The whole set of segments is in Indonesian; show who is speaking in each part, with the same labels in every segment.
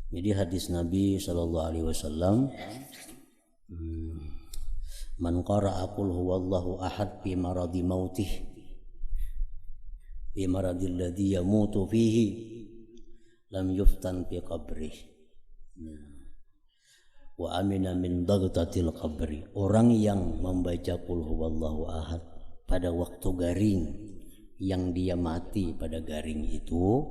Speaker 1: Jadi hadis Nabi sallallahu alaihi wasallam, man qara'a qul huwallahu ahad fi maradi mautih fi maradil ladzi yamutu fihi lam yuftan fi qabrih wa amina min dagtatil qabri. Orang yang membaca qul huwallahu ahad pada waktu garing, yang dia mati pada garing itu,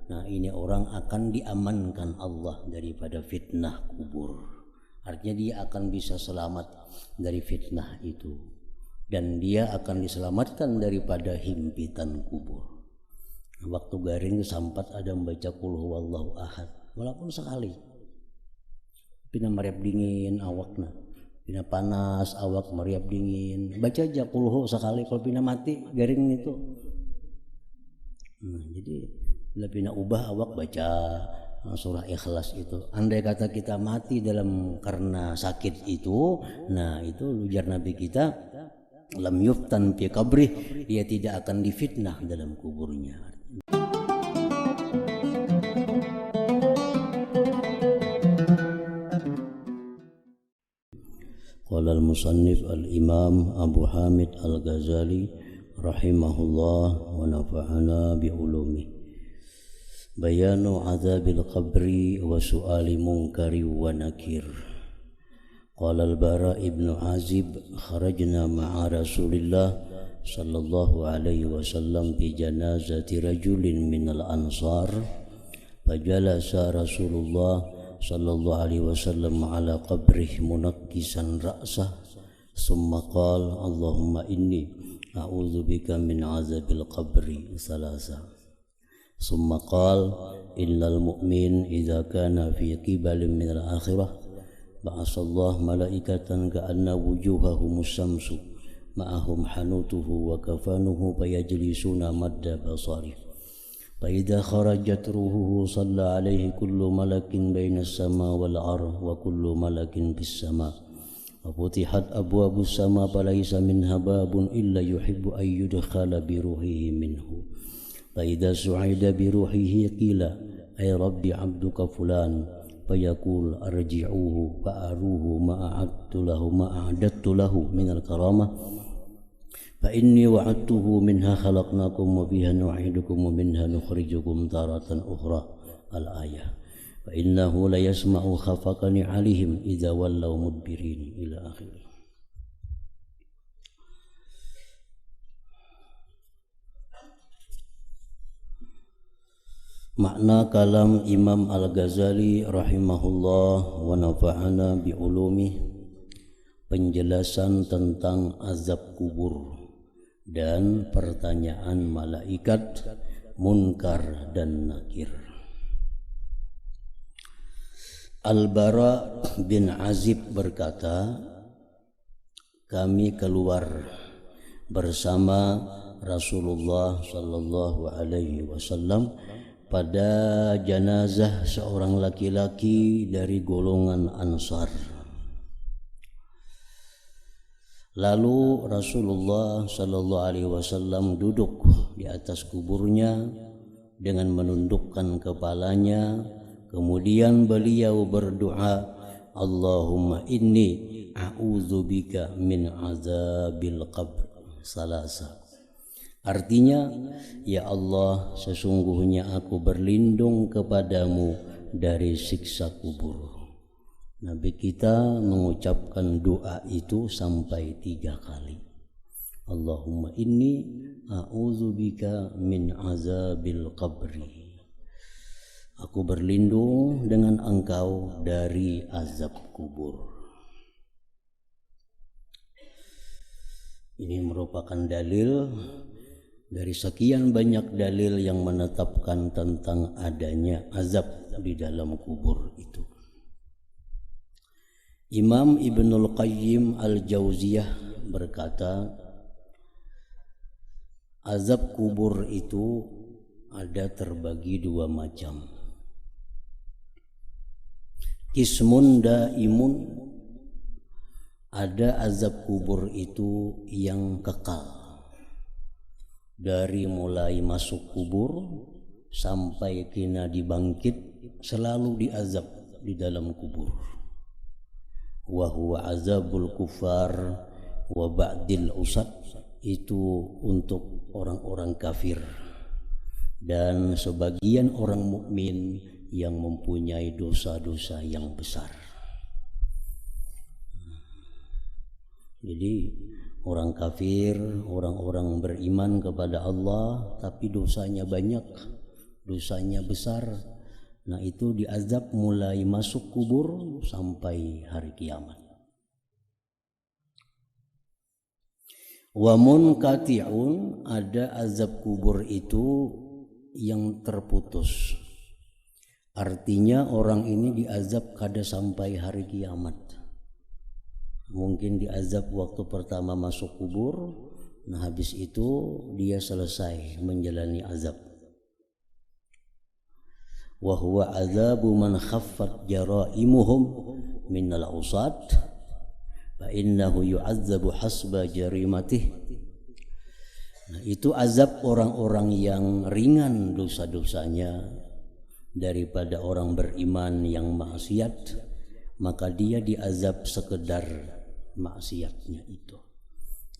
Speaker 1: nah ini orang akan diamankan Allah daripada fitnah kubur. Artinya dia akan bisa selamat dari fitnah itu, dan dia akan diselamatkan daripada himpitan kubur. Waktu garing sampat ada membaca qul huwallahu ahad, walaupun sekali. Pina meriap dingin awakna, pina panas awak meriap dingin, baca aja qul hu sekali. Kalau pina mati garing itu, nah, jadi bila pina ubah awak baca surah Ikhlas itu. Andai kata kita mati dalam karena sakit itu, nah itu ujar Nabi kita, lam yuftan fi qabrih, dia tidak akan difitnah dalam kuburnya. Qala al-musannif al-imam Abu Hamid al-Ghazali rahimahullah wa nafa'ana bi ulumih. Bayanu azabil qabri wa su'ali munkari wa nakir. Qala al-Bara ibn Azib kharajna ma'a Rasulillah sallallahu alaihi wasallam bi janazati rajulin minal ansar fajalasa Rasulullah sallallahu alaihi wasallam ala qabrih munakkisan ra'sah summa qala Allahumma inni a'udzu bika min azabil qabri salasa. ثم قال إن المؤمن إذا كان في قبل من الآخرة بعث الله ملائكة كأن وجوههم الشمس معهم حنوته وكفانه فيجلسون مد بصره فإذا خرجت روحه صلى عليه كل ملك بين السماء والأرض وكل ملك في السماء وفتحت أبواب السماء فليس منها باب إلا يحب أن يدخل بروحه منه فإذا سعيد بروحه قيل أي رب عبدك فلان فيقول أرجعوه فأروه ما أعددت له من الكرامة فإني وعدته منها خلقناكم وفيها نعيدكم ومنها نخرجكم تارة أخرى الآية فإنه ليسمع خفق نعالهم إذا ولوا مدبرين إلى آخره. Makna kalam Imam Al-Ghazali rahimahullah wa nafa'ana bi ulumi, penjelasan tentang azab kubur dan pertanyaan malaikat munkar dan nakir. Al-Bara bin Azib berkata, kami keluar bersama Rasulullah sallallahu alaihi wasallam pada jenazah seorang laki-laki dari golongan Ansar. Lalu Rasulullah sallallahu alaihi wasallam duduk di atas kuburnya dengan menundukkan kepalanya. Kemudian beliau berdoa, Allahumma inni a'udzubika min azabil qabr salasa. Artinya, ya Allah, sesungguhnya aku berlindung kepadamu dari siksa kubur. Nabi kita mengucapkan doa itu sampai 3 kali. Allahumma inni a'udzubika min azabil qabri. Aku berlindung dengan engkau dari azab kubur. Ini merupakan dalil dari sekian banyak dalil yang menetapkan tentang adanya azab di dalam kubur itu. Imam Ibnul Qayyim Al-Jauziyah berkata, azab kubur itu ada terbagi 2 macam. Qismun daimun, ada azab kubur itu yang kekal. Dari mulai masuk kubur sampai kena dibangkit selalu diazab di dalam kubur. Wa huwa azabul kufar wa ba'dil usad, itu untuk orang-orang kafir dan sebagian orang mukmin yang mempunyai dosa-dosa yang besar. Jadi orang kafir, orang-orang beriman kepada Allah tapi dosanya banyak, dosanya besar, nah itu diazab mulai masuk kubur sampai hari kiamat. Wa munqati'un, ada azab kubur itu yang terputus. Artinya orang ini diazab kada sampai hari kiamat. Mungkin diazab waktu pertama masuk kubur, nah habis itu dia selesai menjalani azab. Wa huwa azabu man khaffat jaraimuhum minal usad fa innahu yu'azzabu hasba jarimatih. Nah, itu azab orang-orang yang ringan dosa-dosanya daripada orang beriman yang maksiat, maka dia diazab sekedar maksiatnya itu.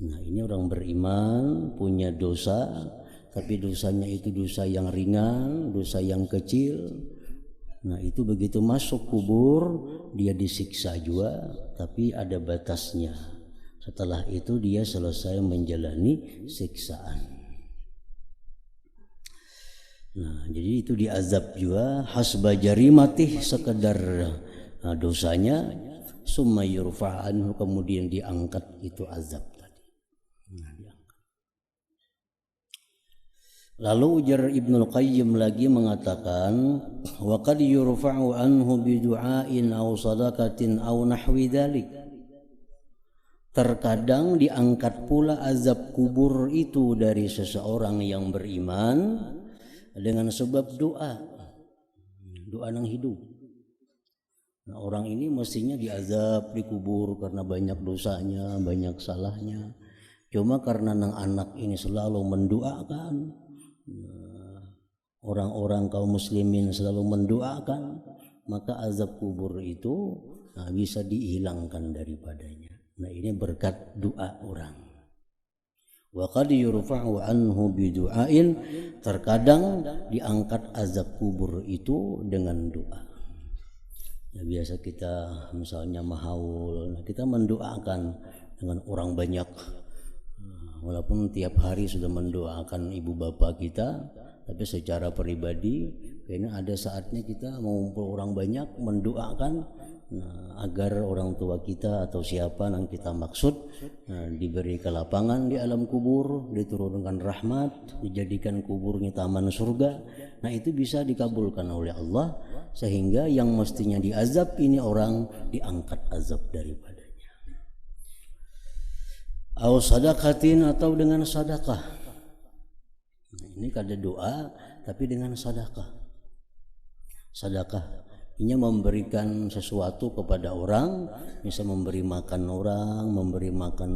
Speaker 1: Nah, ini orang beriman punya dosa, tapi dosanya itu dosa yang ringan, dosa yang kecil. Nah, itu begitu masuk kubur dia disiksa juga, tapi ada batasnya. Setelah itu dia selesai menjalani siksaan. Nah, jadi itu diazab juga hasba jarimatih, sekedar dosanya, summa yurfa'anhu, kemudian diangkat itu azab tadi. Nah, diangkat. Lalu ujar Ibnul Qayyim lagi mengatakan, wa qad yurfa'u anhu bi du'ain aw sadaqatin aw nahwi dzalik. Terkadang diangkat pula azab kubur itu dari seseorang yang beriman dengan sebab doa nang hidup. Nah, orang ini mestinya diazab di kubur karena banyak dosanya, banyak salahnya. Cuma karena nang anak ini selalu mendoakan, orang-orang kaum muslimin selalu mendoakan, maka azab kubur itu bisa dihilangkan daripadanya. Nah, ini berkat doa orang. Wa qad yurfa'u anhu bi du'ain, terkadang diangkat azab kubur itu dengan doa. Ya, biasa kita misalnya mahaul, kita mendoakan dengan orang banyak, walaupun tiap hari sudah mendoakan ibu bapak kita, tapi secara pribadi kayaknya ada saatnya kita mengumpul orang banyak mendoakan, agar orang tua kita atau siapa yang kita maksud diberi kelapangan di alam kubur, diturunkan rahmat, dijadikan kuburnya taman surga. Nah, itu bisa dikabulkan oleh Allah, sehingga yang mestinya diazab ini orang diangkat azab daripadanya. Aw sadaqatin, atau dengan sedekah. Nah, ini kada doa tapi dengan sedekah. Sedekah ini memberikan sesuatu kepada orang, bisa memberi makan orang, memberi makan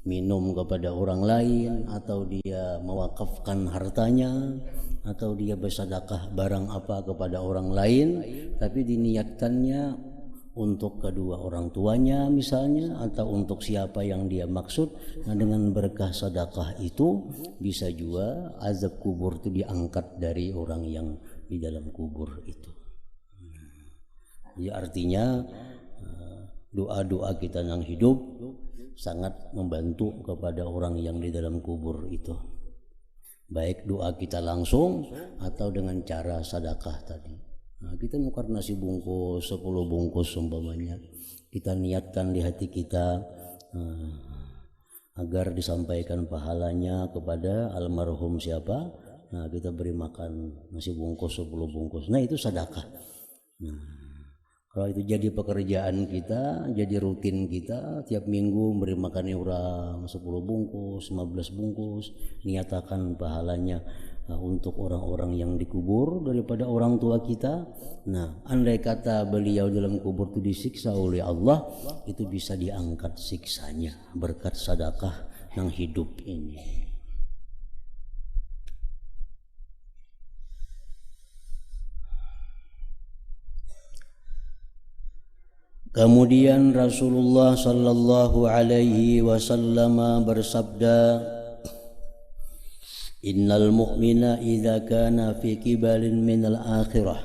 Speaker 1: minum kepada orang lain, atau dia mewakafkan hartanya, atau dia bersedekah barang apa kepada orang lain, tapi diniatkannya untuk kedua orang tuanya misalnya, atau untuk siapa yang dia maksud. Nah, dengan berkah sedekah itu bisa juga azab kubur itu diangkat dari orang yang di dalam kubur itu. Ya, artinya doa-doa kita yang hidup sangat membantu kepada orang yang di dalam kubur itu, baik doa kita langsung atau dengan cara sedekah tadi. Nah, kita nukar nasi bungkus 10 bungkus umpamanya, kita niatkan di hati kita agar disampaikan pahalanya kepada almarhum siapa. Nah, kita beri makan nasi bungkus 10 bungkus. Nah, itu sedekah. Nah, kalau itu jadi pekerjaan kita, jadi rutin kita, tiap minggu beri makan orang 10 bungkus, 15 bungkus, niatakan pahalanya untuk orang-orang yang dikubur daripada orang tua kita. Nah, andai kata beliau dalam kubur itu disiksa oleh Allah, itu bisa diangkat siksanya berkat sedekah yang hidup ini. Kemudian Rasulullah sallallahu alaihi wasallam bersabda, Innal mu'mina idza kana fi kibalin minal akhirah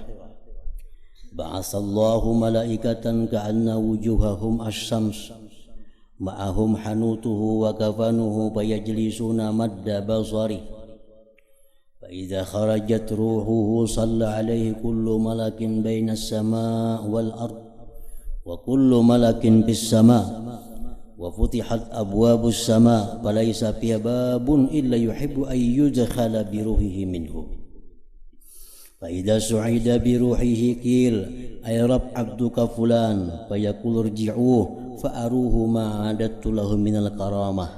Speaker 1: ba'atsallahu malaikatan ka'anna wujuhahum asy-syams ma'ahum hanutuhu wa kafanuhu fayajlisuna madda basari fa idza kharajat ruhuhu shalla alaihi kullu malakin bainas sama' wal ard wa kullu malakin bis sama' wa futihat abwabus sama falaysa fiha babun illa yuhibbu an yudkhala bi ruhihi minhu fa idza su'ida bi ruhihi qil ay rab abduka fulan fayaqul irji'uhu fa aruhu ma adattu lahu minal karamah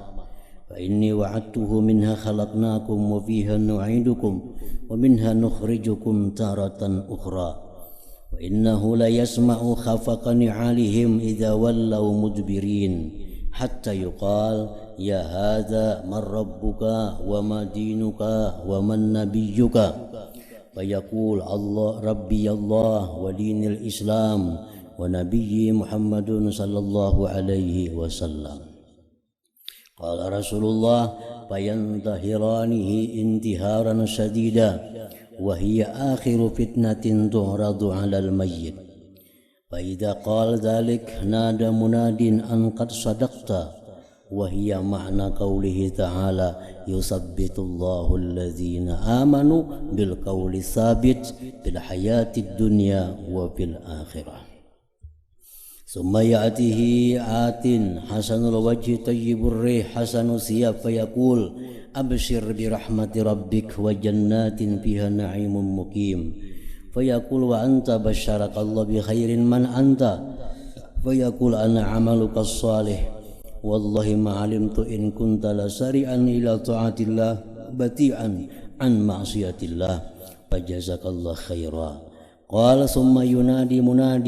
Speaker 1: fa inni wa'adtuhu minha khalaqnakum wa fiha nu'idukum wa minha nukhrijukum taratan ukhra wa innahu la yasma'u khafaqa ni'alihim idza wallaw mudbirin hatta yuqal ya hadza man rabbuka wa ma dinuka wa man nabiyyuka fa yaqul Allah rabbi Allah wa dinil Islam wa nabiyyi Muhammadun sallallahu alaihi wasallam. Qala Rasulullah fayantahiranihi intiharan shadida wa hiya akhiru fitnatin tu'radu 'alal mayyit. فإذا قال ذلك نادى مناد أن قد صدقت وهي معنى قوله تعالى يثبت الله الذين آمنوا بالقول الثابت في الحياة الدنيا وفي الآخرة ثم يأتيه آت حسن الوجه طيب الريح حسن الثياب فيقول أبشر برحمة ربك وجنات فيها نعيم مقيم فيقول وأنت بشرك الله بخير من أنت فيقول أنا عملك الصالح والله ما علمت إن كنت لسارعا إلى طاعة الله بطيئا عن معصية الله فجزاك الله خيرا. قال ثم ينادي مناد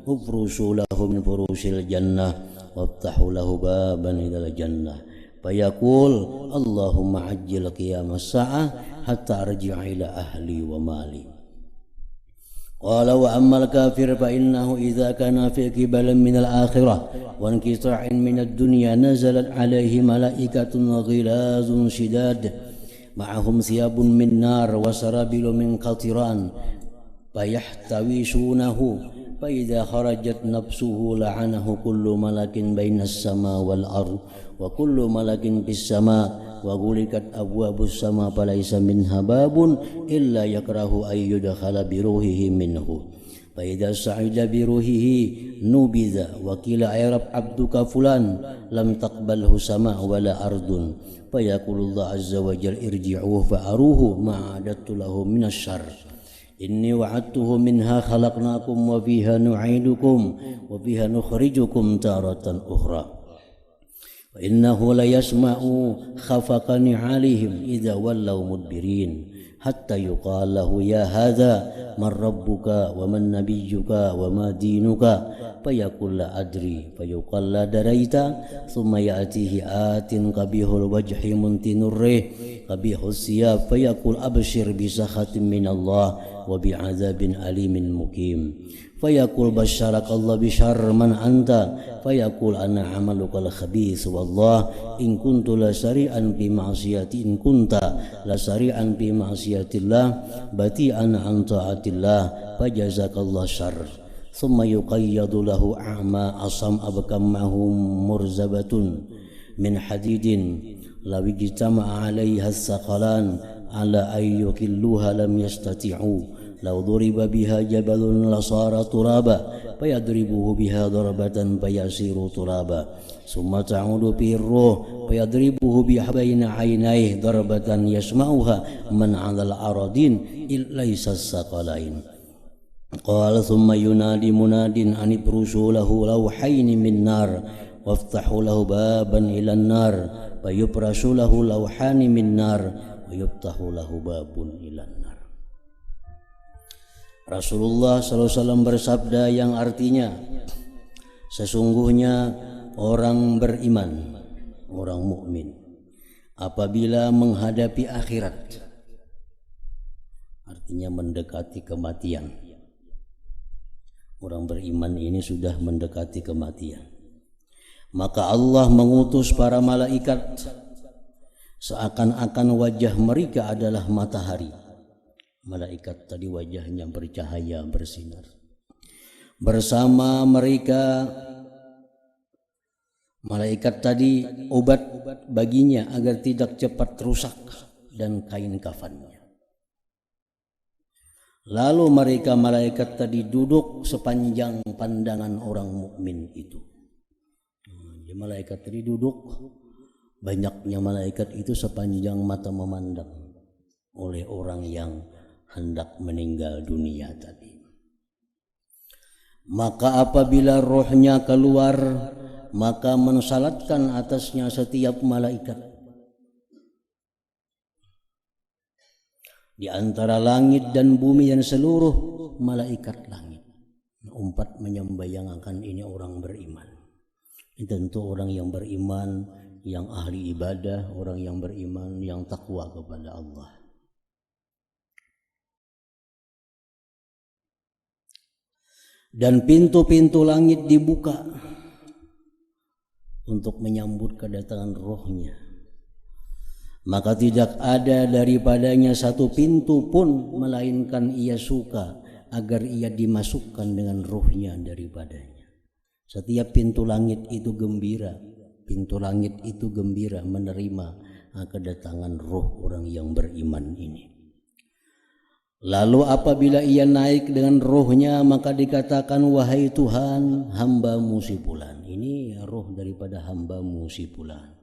Speaker 1: افرشوا له من فروش الجنة وافتحوا له بابا إلى الجنة فيقول اللهم عجل قيام الساعة حتى أرجع إلى أهلي ومالي. قال وأما الكافر فإنه إذا كان في قبل من الآخرة وانقطاع من الدنيا نزلت عليه ملائكة غلاظ شداد معهم ثياب من نار وسرابيل من قطران فيحتوشونه فإذا خرجت نفسه لعنه كل ملك بين السماء والأرض وكل ملك في السماء وغلقت أبواب السماء فليس منها باب إلا يكره أن يدخل بروحه منه فإذا سعد بروحه نبذ وقيل أي رب عبدك فلان لم تقبله سماء ولا أرض فيقول الله عز وجل ارجعوه فأروه ما أعددت له من الشر إني وعدته منها خلقناكم وفيها نعيدكم وفيها نخرجكم تارة أخرى وإنه ليسمع خفق نعالهم إذا ولوا مدبرين حتى يقال له يا هذا من ربك ومن نبيك وما دينك فيقول لا أدري فيقال لا دريت ثم يأتيه آت قبيح الوجه منتن الريح قبيح الثياب فيقول أبشر بسخط من الله وبعذاب أليم مقيم فيقول بشرك الله بشر من أنت فيقول أنا عملك الخبيث والله إن كنت لسريعا بمعصية إن كنت لسريعا بمعصية الله بطيئا عن طاعة الله فجزاك الله شر ثم يقيض له أعمى أصم أبكمهم مرزبة من حديد لو اجتمع عليها الثقلان على أن يكلوها لم يستطيعوا لو ضرب بها جبل لصار ترابا فيضربه بها ضربة فيصير ترابا ثم تعود به الروح فيضربه بين عينيه ضربة يسمعها من على الأراضين ليس الثقلين. قال ثم ينادي مناد أن افرشوا له لوحين من نار وافتحوا له بابا إلى النار فيفرش له لوحان من نار ويفتح له باب إلى النار. Rasulullah SAW bersabda yang artinya sesungguhnya orang beriman, orang mukmin apabila menghadapi akhirat, artinya mendekati kematian, Orang beriman ini sudah mendekati kematian. Maka Allah mengutus para malaikat, seakan-akan wajah mereka adalah matahari. Malaikat tadi wajahnya bercahaya, bersinar. Bersama mereka malaikat tadi obat baginya agar tidak cepat rusak dan kain kafannya. Lalu mereka malaikat tadi duduk sepanjang pandangan orang mukmin itu. Malaikat tadi duduk, banyaknya malaikat itu sepanjang mata memandang oleh orang yang hendak meninggal dunia tadi. Maka apabila rohnya keluar, maka mensalatkan atasnya setiap malaikat. Di antara langit dan bumi dan seluruh malaikat langit, umpat menyembayangkan ini orang beriman. Ini tentu orang yang beriman, yang ahli ibadah, orang yang beriman, yang takwa kepada Allah. Dan pintu-pintu langit dibuka untuk menyambut kedatangan rohnya. Maka tidak ada daripadanya satu pintu pun melainkan ia suka agar ia dimasukkan dengan rohnya daripadanya. Setiap pintu langit itu gembira, pintu langit itu gembira menerima kedatangan roh orang yang beriman ini. Lalu apabila ia naik dengan rohnya, maka dikatakan, wahai Tuhan, hamba-Mu si fulan. Ini roh daripada hamba-Mu si fulan.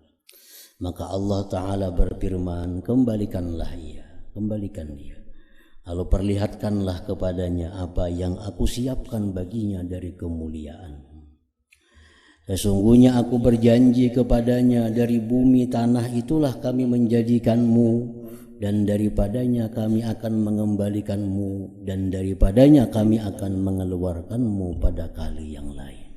Speaker 1: Maka Allah Ta'ala berfirman, kembalikanlah kembalikan dia. Lalu perlihatkanlah kepadanya apa yang aku siapkan baginya dari kemuliaan. Sesungguhnya aku berjanji kepadanya, dari bumi tanah itulah kami menjadikanmu, dan daripadanya kami akan mengembalikanmu, dan daripadanya kami akan mengeluarkanmu pada kali yang lain.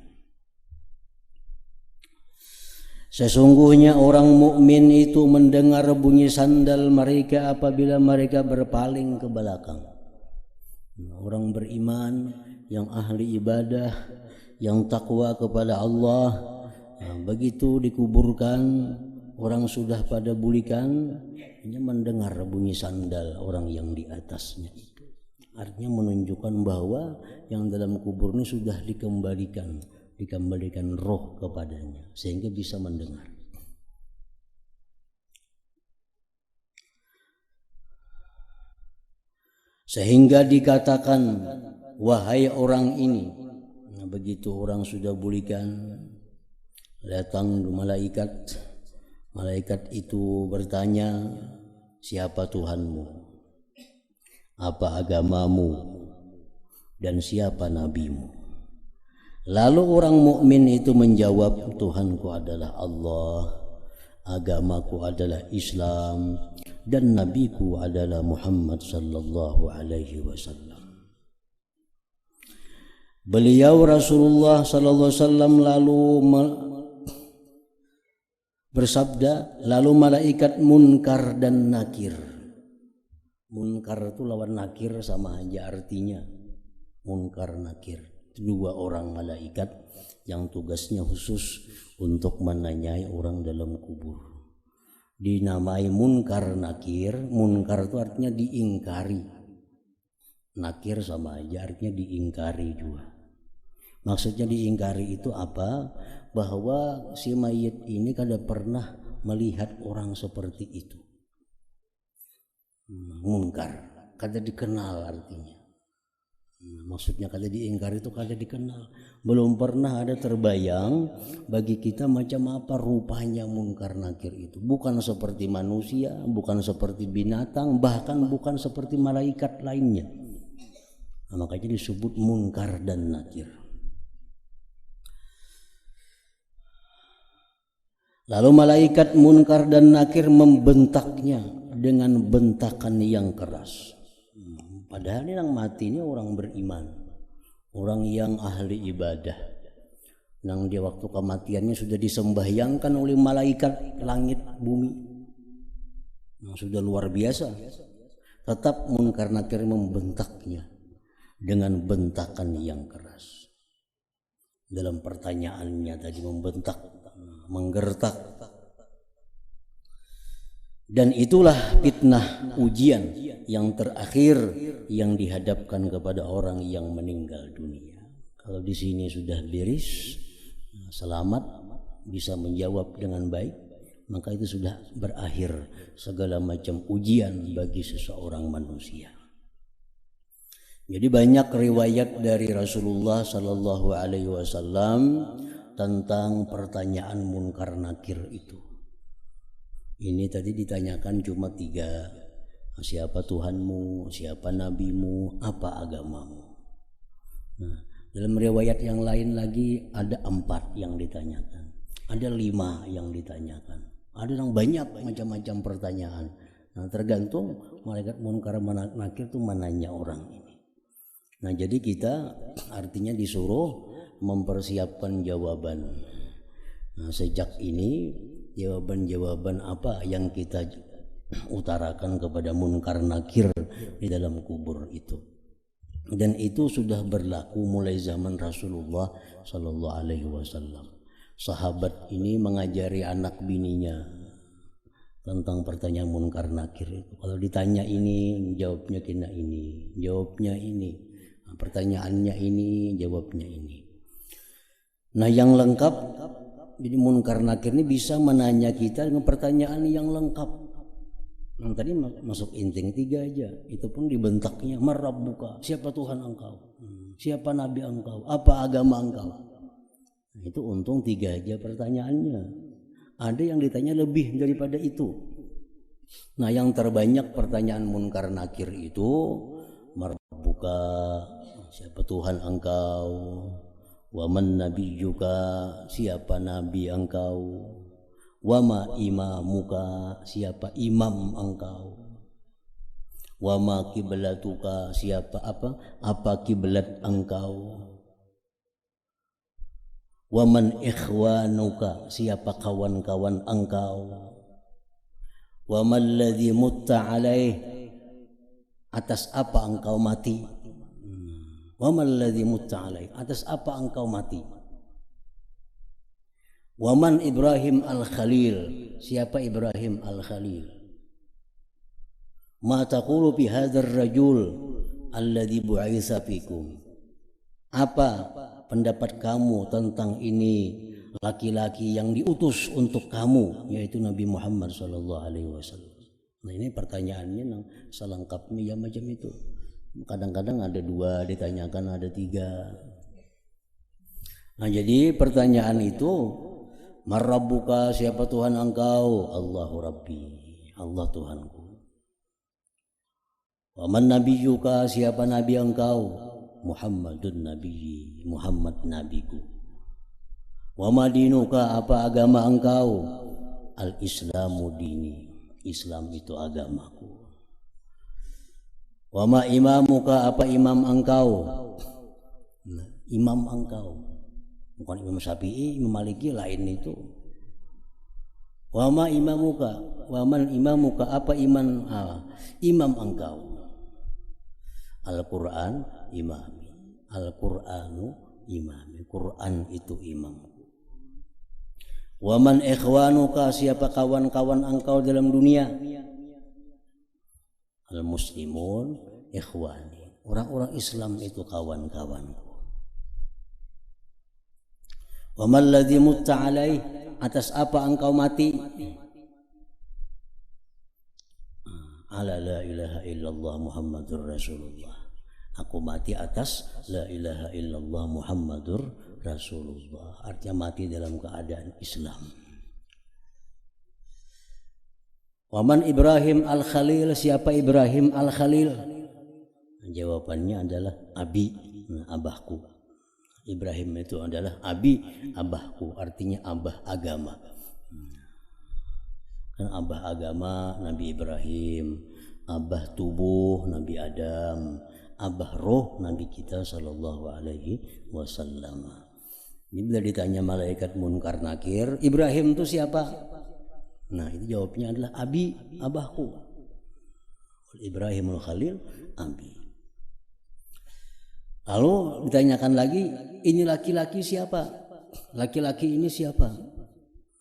Speaker 1: Sesungguhnya orang mukmin itu mendengar bunyi sandal mereka apabila mereka berpaling ke belakang. Orang beriman yang ahli ibadah, yang takwa kepada Allah, begitu dikuburkan, orang sudah pada bulikan, hanya mendengar bunyi sandal orang yang di atasnya itu. Artinya menunjukkan bahwa yang dalam kubur ini sudah dikembalikan roh kepadanya sehingga bisa mendengar. Sehingga dikatakan, wahai orang ini, begitu orang sudah bulikan, datang malaikat itu bertanya, siapa Tuhanmu, apa agamamu, dan siapa nabimu? Lalu orang mukmin itu menjawab, Tuhanku adalah Allah, agamaku adalah Islam, dan nabiku adalah Muhammad sallallahu alaihi wasallam. Beliau Rasulullah sallallahu alaihi wasallam lalu bersabda, lalu malaikat Munkar dan Nakir. Munkar itu lawan Nakir sama aja artinya. Munkar Nakir. Dua orang malaikat yang tugasnya khusus untuk menanyai orang dalam kubur. Dinamai Munkar Nakir. Munkar itu artinya diingkari. Nakir sama aja artinya diingkari juga. Maksudnya diingkari itu apa? Bahwa si mayit ini kada pernah melihat orang seperti itu. Munkar, kada dikenal artinya. Maksudnya kada diingkari itu kada dikenal. Belum pernah ada terbayang bagi kita macam apa rupanya Munkar Nakir itu. Bukan seperti manusia, bukan seperti binatang, bahkan bukan seperti malaikat lainnya. Makanya disebut Munkar dan Nakir. Lalu malaikat Munkar dan Nakir membentaknya dengan bentakan yang keras. Padahal yang mati ini orang beriman, orang yang ahli ibadah. Nang dia waktu kematiannya sudah disembahyangkan oleh malaikat langit bumi. Sudah luar biasa. Tetap Munkar Nakir membentaknya dengan bentakan yang keras. Dalam pertanyaannya tadi membentak, menggertak. Dan itulah fitnah ujian yang terakhir yang dihadapkan kepada orang yang meninggal dunia. Kalau di sini sudah beres, selamat, bisa menjawab dengan baik, maka itu sudah berakhir segala macam ujian bagi seseorang manusia. Jadi banyak riwayat dari Rasulullah Sallallahu Alaihi Wasallam tentang pertanyaan munkar nakir itu. Ini tadi ditanyakan cuma 3. Siapa Tuhanmu, siapa nabimu, apa agamamu. Nah, dalam riwayat yang lain lagi ada 4 yang ditanyakan, ada 5 yang ditanyakan, ada yang banyak macam-macam pertanyaan. Nah, tergantung malaikat munkar nakir itu menanya orang ini. Nah, jadi kita artinya disuruh mempersiapkan jawaban. Nah, sejak ini jawaban-jawaban apa yang kita utarakan kepada munkar nakir di dalam kubur itu. Dan itu sudah berlaku mulai zaman Rasulullah Sallallahu Alaihi Wasallam. Sahabat ini mengajari anak bininya tentang pertanyaan munkar nakir itu. Kalau ditanya ini, jawabnya kena ini, jawabnya ini. Pertanyaannya ini, jawabnya ini. Nah, yang lengkap, jadi munkar nakir ini bisa menanya kita dengan pertanyaan yang lengkap. Nah, tadi masuk inting 3 aja, itu pun dibentaknya, marabbuka, siapa Tuhan engkau, siapa nabi engkau, apa agama engkau. Nah, itu untung 3 aja pertanyaannya. Ada yang ditanya lebih daripada itu. Nah, yang terbanyak pertanyaan munkar nakir itu marabbuka, siapa Tuhan engkau, waman nabiyyuka, siapa nabi engkau, wama imamuka, siapa imam engkau, wama kiblatuka, siapa apa kiblat engkau, waman ikhwanuka, siapa kawan-kawan engkau, wamal ladzi mutta alaih, atas apa engkau mati, wamal ladzi mutta alaih, atas apa engkau mati, waman Ibrahim al-Khalil, siapa Ibrahim al-Khalil, ma taqulu bi hadzal rajul alladzi bu'itsa fikum, apa pendapat kamu tentang ini laki-laki yang diutus untuk kamu, yaitu Nabi Muhammad sallallahu alaihi wasallam. Nah, ini pertanyaannya yang selengkapnya ya macam itu. Kadang-kadang ada 2 ditanyakan, ada 3. Nah, jadi pertanyaan itu, marabbuka, siapa Tuhan engkau, Allahu Rabbi, Allah Tuhanku. Waman nabiyyuka, siapa nabi engkau, Muhammadun Nabi, Muhammad nabiku. Wama dinuka, apa agama engkau, al-Islamu dini, Islam itu agamaku. Wama imamuka, apa imam engkau, imam engkau, bukan Imam Syafi'i, Imam Maliki, lain itu. Wama imamuka, waman imamuka, apa imam engkau, Al-Quran imami, Al-Quranu imami, Quran itu imamku. Waman ikhwanuka, siapa kawan-kawan engkau dalam dunia, al-muslimun ikhwani, orang-orang Islam itu kawan-kawanku. Wamal ladzi mutta alaih, atas apa engkau mati, ala la ilaha illallah Muhammadur Rasulullah, aku mati atas la ilaha illallah Muhammadur Rasulullah, artinya mati dalam keadaan Islam. Waman Ibrahim al-Khalil, siapa Ibrahim al-Khalil, jawabannya adalah abi, abahku. Ibrahim itu adalah abi, abahku, artinya abah agama. Kan abah agama Nabi Ibrahim, abah tubuh Nabi Adam, abah roh Nabi kita sallallahu alaihi wasallam. Ini bila ditanya malaikat munkar nakir, Ibrahim itu siapa? Nah, itu jawabnya adalah abi, abahku. Ibrahimul Khalil, abi. Lalu ditanyakan lagi, ini laki-laki siapa? Laki-laki ini siapa?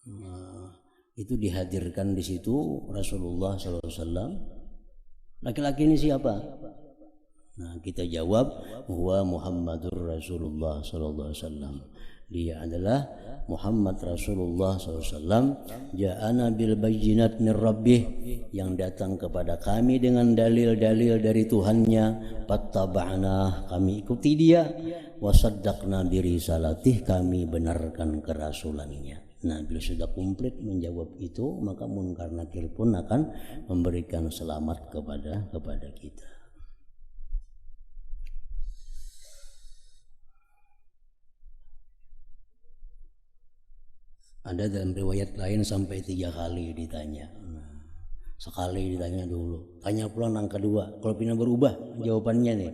Speaker 1: Nah, itu dihadirkan di situ Rasulullah SAW. Laki-laki ini siapa? Nah, kita jawab, huwa Muhammadur Rasulullah SAW. Dia adalah Muhammad Rasulullah SAW. Ja'ana bil bayyinat min rabbih, yang datang kepada kami dengan dalil-dalil dari Tuhannya. Fattaba'na, kami ikuti dia. Wasaddaqna birisalatih, kami benarkan kerasulannya. Nah, bila sudah komplit menjawab itu, maka Munkar Nakir pun akan memberikan selamat kepada kita. Ada dalam riwayat lain sampai 3 kali ditanya. Nah, sekali ditanya dulu, tanya pulang yang kedua. Kalau pindah berubah jawabannya nih.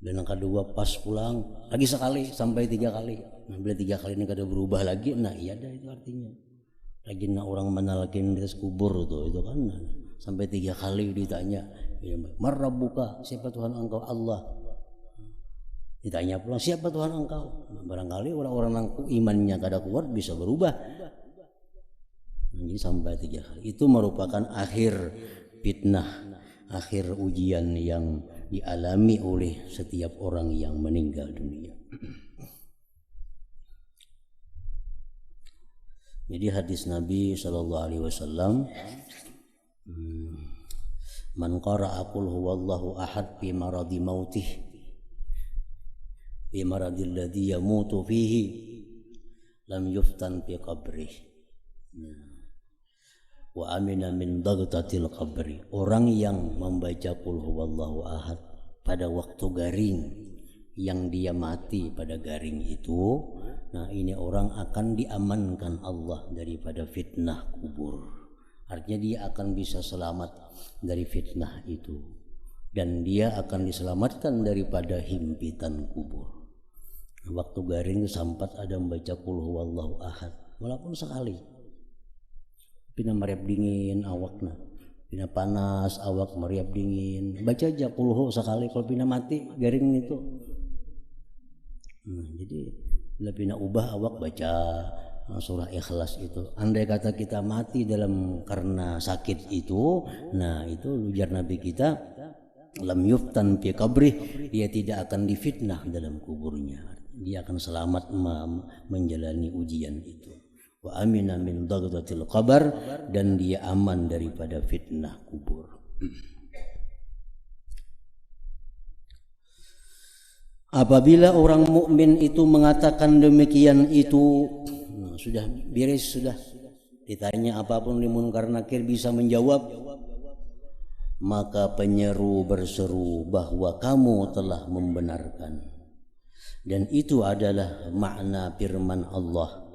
Speaker 1: Dan yang kedua pas pulang lagi sekali sampai 3 kali. Nah, bila 3 kali ini kada berubah lagi, nah iya dah itu artinya. Lagi orang menalakin di atas kubur itu kan. Nah, sampai 3 kali ditanya, "Marrabbuka?" Siapa Tuhan engkau? Allah. Ditanya pulang, siapa Tuhan engkau? Barangkali orang-orang yang imannya kada kuat bisa berubah. Jadi sampai 3 kali. Itu merupakan akhir fitnah, akhir ujian yang dialami oleh setiap orang yang meninggal dunia. Jadi hadis Nabi SAW, man qara'a qul huwallahu ahad fi maradi mautih, fi maradil ladzi yamutu fihi, lam yuftan fi qabrih, wa amina min dagtatil qabri. Orang yang membaca qul huwallahu ahad pada waktu garing, yang dia mati pada garing itu, nah ini orang akan diamankan Allah daripada fitnah kubur. Artinya dia akan bisa selamat dari fitnah itu, dan dia akan diselamatkan daripada himpitan kubur. Waktu garing sampat ada membaca qul huwallahu ahad, walaupun sekali. Pina meriap dingin awakna, pina panas awak meriap dingin, baca aja qul hu sekali. Kalau pina mati garing itu, nah, jadi bila pina ubah awak baca surah Ikhlas itu. Andai kata kita mati dalam karena sakit itu, nah itu ujar Nabi kita, lam yuftan fi qabrih, dia tidak akan difitnah dalam kuburnya. Dia akan selamat menjalani ujian itu. Wa amina min dagtatil qabr, dan dia aman daripada fitnah kubur. Apabila orang mukmin itu mengatakan demikian itu, nah, sudah beres, sudah ditanya apapun di Munkar Nakir bisa menjawab, maka penyeru berseru bahwa kamu telah membenarkan. Dan itu adalah makna firman Allah.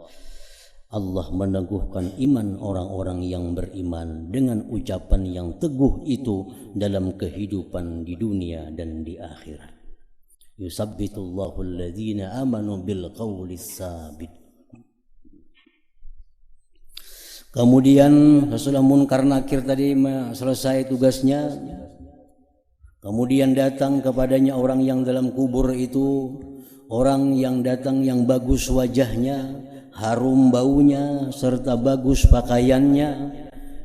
Speaker 1: Allah meneguhkan iman orang-orang yang beriman dengan ucapan yang teguh itu dalam kehidupan di dunia dan di akhirat. Yusabbitullahu alladhina amanu bil qawlis sabit. Kemudian setelah Munkar Nakir tadi selesai tugasnya, kemudian datang kepadanya orang yang dalam kubur itu, orang yang datang yang bagus wajahnya, harum baunya, serta bagus pakaiannya,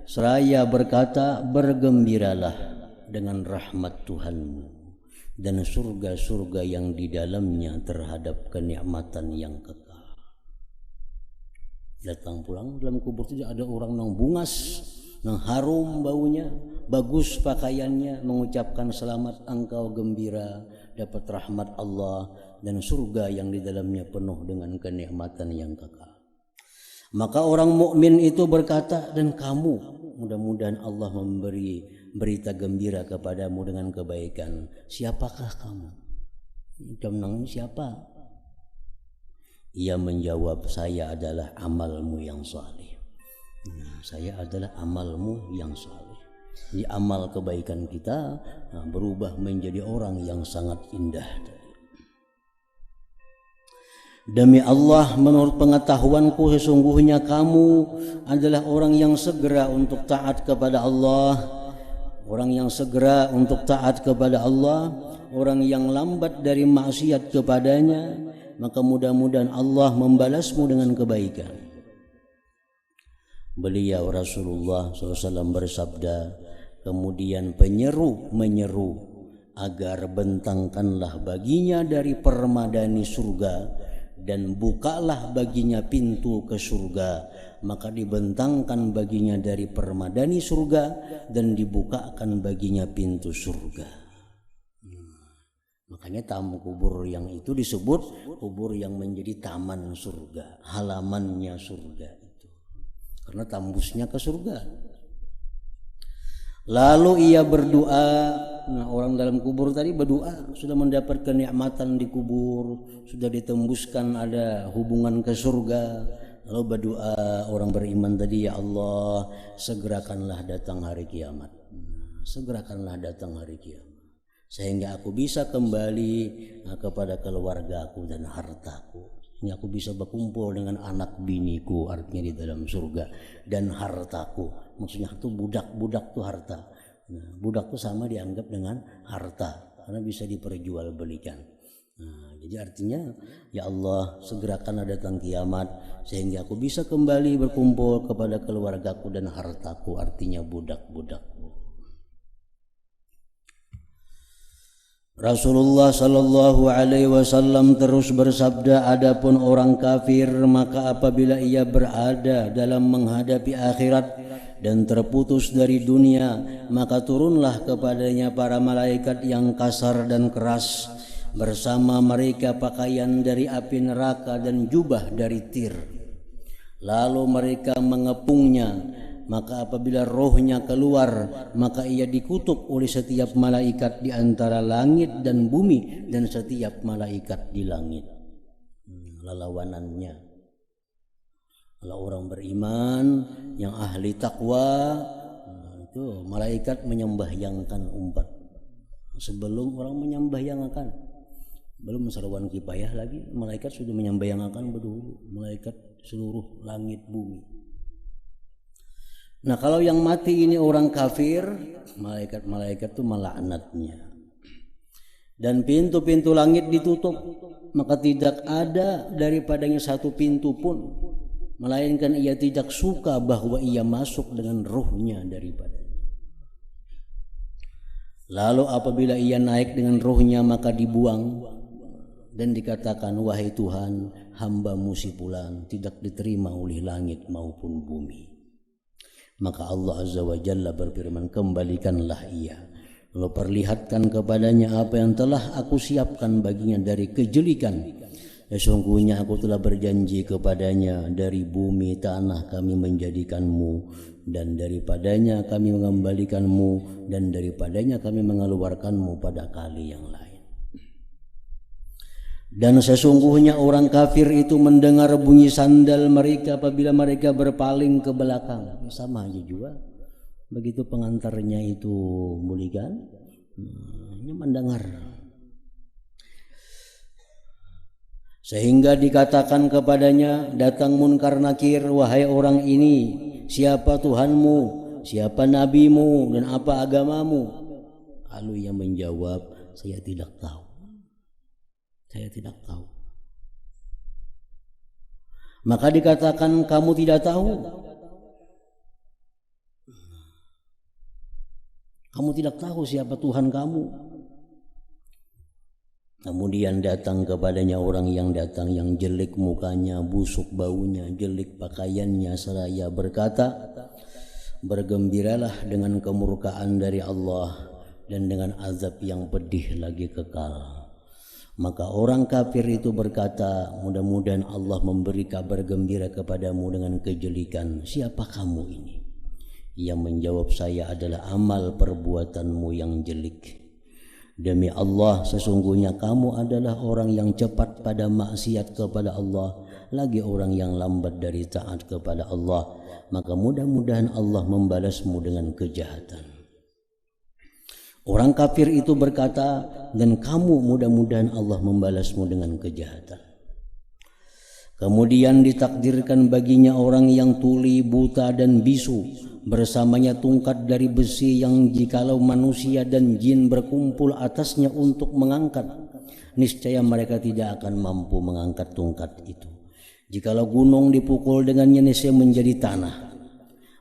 Speaker 1: seraya berkata, bergembiralah dengan rahmat Tuhanmu dan surga-surga yang di dalamnya terhadap kenikmatan yang kekal. Datang pulang dalam kubur itu ada orang yang bungas, yang harum baunya, bagus pakaiannya, mengucapkan selamat, engkau gembira dapat rahmat Allah dan surga yang di dalamnya penuh dengan kenikmatan yang kekal. Maka orang mukmin itu berkata, dan kamu, mudah-mudahan Allah memberi berita gembira kepadamu dengan kebaikan. Siapakah kamu? Jam siapa? Ia menjawab, saya adalah amalmu yang saleh. Nah, saya adalah amalmu yang saleh. Di amal kebaikan kita berubah menjadi orang yang sangat indah. Demi Allah, menurut pengetahuanku sesungguhnya kamu adalah orang yang segera untuk taat kepada Allah, orang yang segera untuk taat kepada Allah, orang yang lambat dari maksiat kepadanya, maka mudah-mudahan Allah membalasmu dengan kebaikan. Beliau Rasulullah SAW bersabda, kemudian penyeru menyeru agar bentangkanlah baginya dari permadani surga dan bukalah baginya pintu ke surga. Maka dibentangkan baginya dari permadani surga dan dibukakan baginya pintu surga. Makanya tamu kubur yang itu disebut kubur yang menjadi taman surga, halamannya surga itu, karena tembusnya ke surga. Lalu ia berdoa. Nah, orang dalam kubur tadi berdoa, sudah mendapatkan kenikmatan di kubur, sudah ditembuskan ada hubungan ke surga. Lalu berdoa orang beriman tadi, ya Allah, segerakanlah datang hari kiamat. Segerakanlah datang hari kiamat, sehingga aku bisa kembali kepada keluargaku dan hartaku. Ini aku bisa berkumpul dengan anak biniku, artinya di dalam surga, dan hartaku. Maksudnya itu budak tuh harta. Nah, budak tuh sama dianggap dengan harta karena bisa diperjualbelikan. Nah, jadi artinya, ya Allah, segerakan datang kiamat sehingga aku bisa kembali berkumpul kepada keluargaku dan hartaku, artinya budak-budakku. Rasulullah sallallahu alaihi wasallam terus bersabda, adapun orang kafir maka apabila ia berada dalam menghadapi akhirat dan terputus dari dunia, maka turunlah kepadanya para malaikat yang kasar dan keras, bersama mereka pakaian dari api neraka dan jubah dari tir. Lalu mereka mengepungnya. Maka apabila rohnya keluar, maka ia dikutuk oleh setiap malaikat di antara langit dan bumi dan setiap malaikat di langit. Lawanannya. Kalau orang beriman yang ahli takwa, itu malaikat menyembahyangkan umat. Sebelum orang menyembahyangkan, belum sarwan kifayah lagi, malaikat sudah menyembahyangkan berdulu, malaikat seluruh langit bumi. Nah, kalau yang mati ini orang kafir, malaikat itu melaknatnya. Dan pintu-pintu langit ditutup, maka tidak ada daripadanya satu pintu pun, melainkan ia tidak suka bahwa ia masuk dengan ruhnya daripadanya. Lalu apabila ia naik dengan ruhnya, maka dibuang dan dikatakan, wahai Tuhan, hamba-Mu si fulan tidak diterima oleh langit maupun bumi. Maka Allah Azza wa Jalla berfirman, kembalikanlah ia, lalu perlihatkan kepadanya apa yang telah aku siapkan baginya dari kejelikan. Sesungguhnya aku telah berjanji kepadanya, dari bumi tanah kami menjadikanmu, dan daripadanya kami mengembalikanmu, dan daripadanya kami mengeluarkanmu pada kali yang lain. Dan sesungguhnya orang kafir itu mendengar bunyi sandal mereka apabila mereka berpaling ke belakang. Sama aja juga. Begitu pengantarnya itu bulikan, ini mendengar. Sehingga dikatakan kepadanya, datang munkar nakir, wahai orang ini, siapa Tuhanmu, siapa nabimu, dan apa agamamu? Lalu ia menjawab, saya tidak tahu. Saya tidak tahu. Maka dikatakan, kamu tidak tahu? Kamu tidak tahu siapa Tuhan kamu? Kemudian datang kepadanya orang yang datang yang jelek mukanya, busuk baunya, jelek pakaiannya, seraya berkata, bergembiralah dengan kemurkaan dari Allah dan dengan azab yang pedih lagi kekal. Maka orang kafir itu berkata, mudah-mudahan Allah memberi kabar gembira kepadamu dengan kejelikan. Siapa kamu ini? Ia menjawab, saya adalah amal perbuatanmu yang jelek. Demi Allah, sesungguhnya kamu adalah orang yang cepat pada maksiat kepada Allah, lagi orang yang lambat dari taat kepada Allah. Maka mudah-mudahan Allah membalasmu dengan kejahatan. Orang kafir itu berkata, dan kamu mudah-mudahan Allah membalasmu dengan kejahatan. Kemudian ditakdirkan baginya orang yang tuli, buta dan bisu, bersamanya tungkat dari besi yang jikalau manusia dan jin berkumpul atasnya untuk mengangkat, niscaya mereka tidak akan mampu mengangkat tungkat itu. Jikalau gunung dipukul dengannya, niscaya menjadi tanah,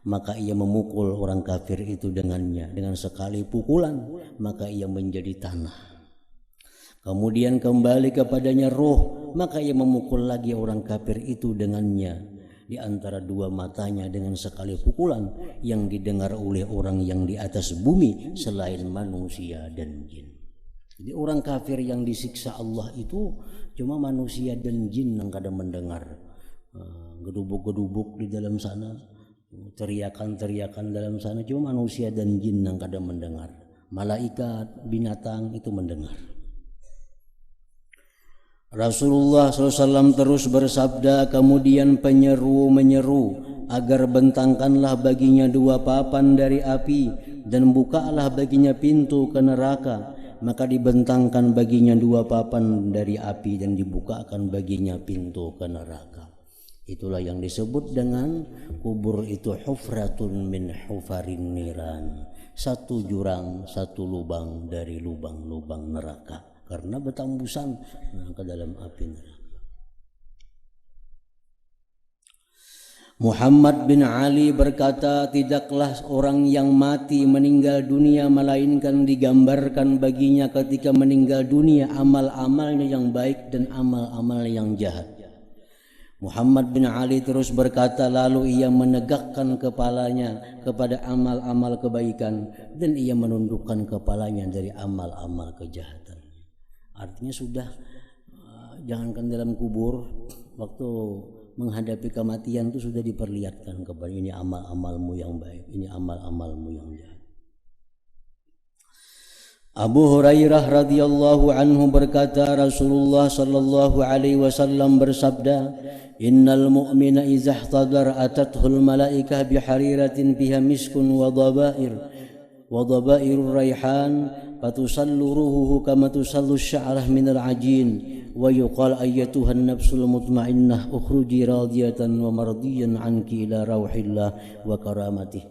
Speaker 1: maka ia memukul orang kafir itu dengannya. Dengan sekali pukulan, maka ia menjadi tanah. Kemudian kembali kepadanya roh, maka ia memukul lagi orang kafir itu dengannya di antara dua matanya dengan sekali pukulan yang didengar oleh orang yang di atas bumi selain manusia dan jin. Jadi orang kafir yang disiksa Allah itu cuma manusia dan jin yang kadang mendengar. Gedubuk-gedubuk di dalam sana, teriakan-teriakan dalam sana, cuma manusia dan jin yang kadang mendengar. Malaikat, binatang itu mendengar. Rasulullah SAW terus bersabda, kemudian penyeru menyeru agar bentangkanlah baginya dua papan dari api dan bukalah baginya pintu ke neraka. Maka dibentangkan baginya dua papan dari api dan dibukakan baginya pintu ke neraka. Itulah yang disebut dengan kubur itu hufratun min hufarin niran, satu jurang, satu lubang dari lubang-lubang neraka, karena bertambusan ke dalam api neraka. Muhammad bin Ali berkata, tidaklah orang yang mati meninggal dunia melainkan digambarkan baginya ketika meninggal dunia amal-amalnya yang baik dan amal-amal yang jahat. Muhammad bin Ali terus berkata, lalu ia menegakkan kepalanya kepada amal-amal kebaikan dan ia menundukkan kepalanya dari amal-amal kejahatan. Artinya sudah jangankan dalam kubur, waktu menghadapi kematian itu sudah diperlihatkan kepada ini amal-amalmu yang baik, ini amal-amalmu yang jahat. Abu Hurairah radhiyallahu anhu berkata, Rasulullah sallallahu alaihi wasallam bersabda, innal mu'mina idza ihtadara atathul malaikah bihariratin fiha miskun wa dhabairur raihan fatusallu ruhuhu kama tusallu sya'rah minal ajin wa yuqal ayyatuhan nafsul mutmainnah ukhruji radiyatan wa mardiyan anki ila rauhillah wa karamatih.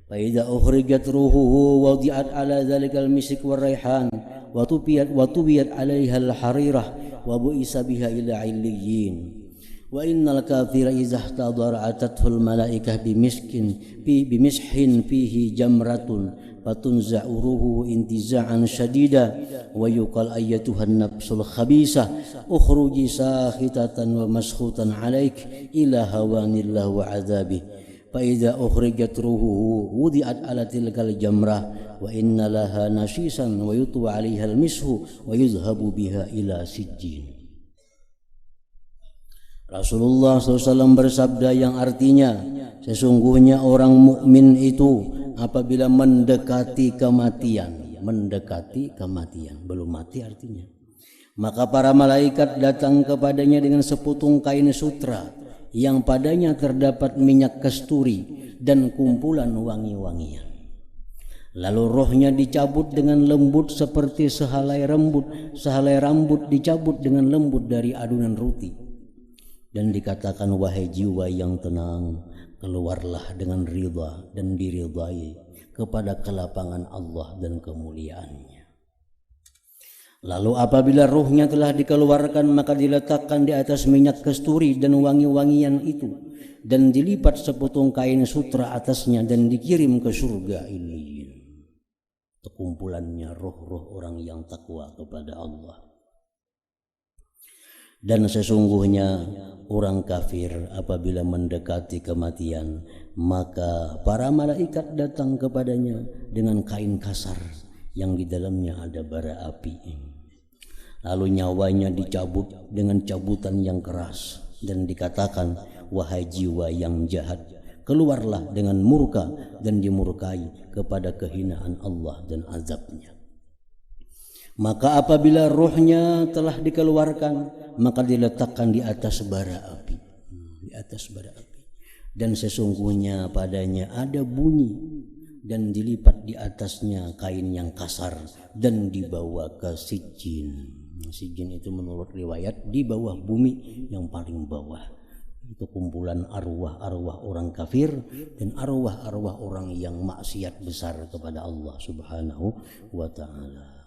Speaker 1: Fa idza ukhrijat ruhuhu wadi'at ala dzalikal misik war raihan wa tubiyat 'alaiha al harirah wa bu'isa biha ila 'illiyyin. Wa innal kafira idza ihtadara atathul malaikah bimishin fihi jamratun fatunza'u ruhuhu intiza'an syadida wa yuqal ayyatuhan nafsul khabisah ukhruji sakhitatan wa maskhutan 'alaik ila hawanillah wa 'adzabih. Fa idza ukhrijat ruhuhu wudi'at 'ala tilkal jamrah wa inna laha nashisan wa yutwa 'alaiha al-mishu wa yuzhabu biha ila sijjin. Rasulullah SAW bersabda yang artinya, sesungguhnya orang mukmin itu apabila mendekati kematian, belum mati artinya, maka para malaikat datang kepadanya dengan seputung kain sutra yang padanya terdapat minyak kasturi dan kumpulan wangi-wangian. Lalu rohnya dicabut dengan lembut seperti sehelai rambut dicabut dengan lembut dari adunan roti. Dan dikatakan, wahai jiwa yang tenang, keluarlah dengan ridha dan diridhai kepada kelapangan Allah dan kemuliaannya. Lalu apabila ruhnya telah dikeluarkan, maka diletakkan di atas minyak kasturi dan wangi-wangian itu, dan dilipat seputung kain sutra atasnya dan dikirim ke surga ini. Kumpulannya roh-roh orang yang takwa kepada Allah. Dan sesungguhnya orang kafir apabila mendekati kematian, maka para malaikat datang kepadanya dengan kain kasar yang di dalamnya ada bara api. Lalu nyawanya dicabut dengan cabutan yang keras dan dikatakan, wahai jiwa yang jahat, keluarlah dengan murka dan dimurkai kepada kehinaan Allah dan azabnya. Maka apabila rohnya telah dikeluarkan, maka diletakkan di atas bara api, dan sesungguhnya padanya ada bunyi dan dilipat di atasnya kain yang kasar dan dibawa ke sijjin. Sijin itu menurut riwayat di bawah bumi yang paling bawah. Itu kumpulan arwah-arwah orang kafir dan arwah-arwah orang yang maksiat besar kepada Allah Subhanahu wa ta'ala.